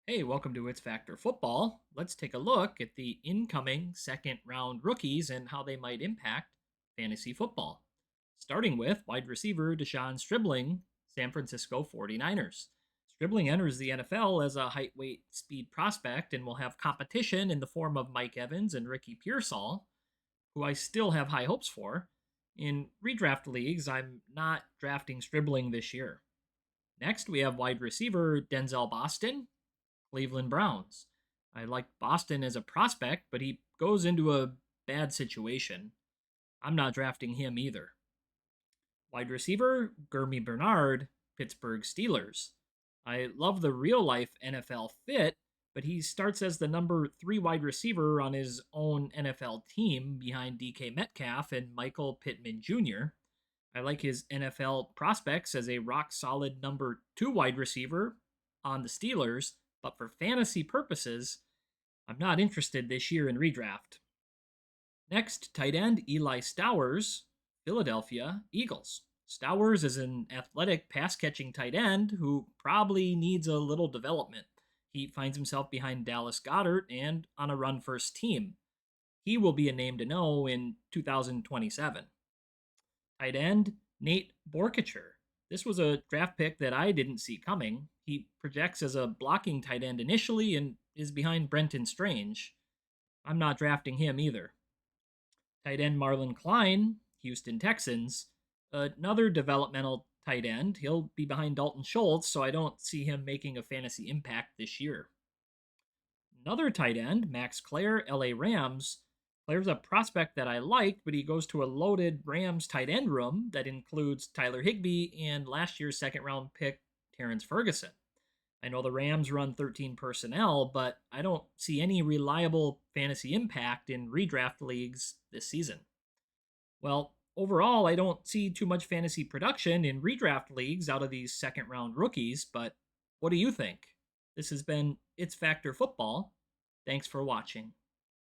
Hey, welcome to It's Factor Football. Let's take a look at the incoming second round rookies and how they might impact fantasy football. Starting with wide receiver Deshaun Stribling, San Francisco 49ers. Stribling enters the NFL as a height, weight, speed prospect and will have competition in the form of Mike Evans and Ricky Pearsall, who I still have high hopes for. In redraft leagues, I'm not drafting Stribling this year. Next, we have wide receiver Denzel Boston, Cleveland Browns. I like Boston as a prospect, but he goes into a bad situation. I'm not drafting him either. Wide receiver, Gurmy Bernard, Pittsburgh Steelers. I love the real life NFL fit, but he starts as the number 3 wide receiver on his own NFL team behind DK Metcalf and Michael Pittman Jr. I like his NFL prospects as a rock solid number 2 wide receiver on the Steelers, but for fantasy purposes, I'm not interested this year in redraft. Next, tight end Eli Stowers, Philadelphia Eagles. Stowers is an athletic pass catching tight end who probably needs a little development. He finds himself behind Dallas Goddard and on a run first team. He will be a name to know in 2027. Tight end Nate Borkacher. This was a draft pick that I didn't see coming. He projects as a blocking tight end initially and is behind Brenton Strange. I'm not drafting him either. Tight end Marlon Klein, Houston Texans. Another developmental tight end. He'll be behind Dalton Schultz, so I don't see him making a fantasy impact this year. Another tight end, Max Clare, LA Rams. Claire's a prospect that I liked, but he goes to a loaded Rams tight end room that includes Tyler Higbee and last year's second round pick, Terrence Ferguson. I know the Rams run 13 personnel, but I don't see any reliable fantasy impact in redraft leagues this season. Well, overall, I don't see too much fantasy production in redraft leagues out of these second round rookies, but what do you think? This has been It's Factor Football. Thanks for watching.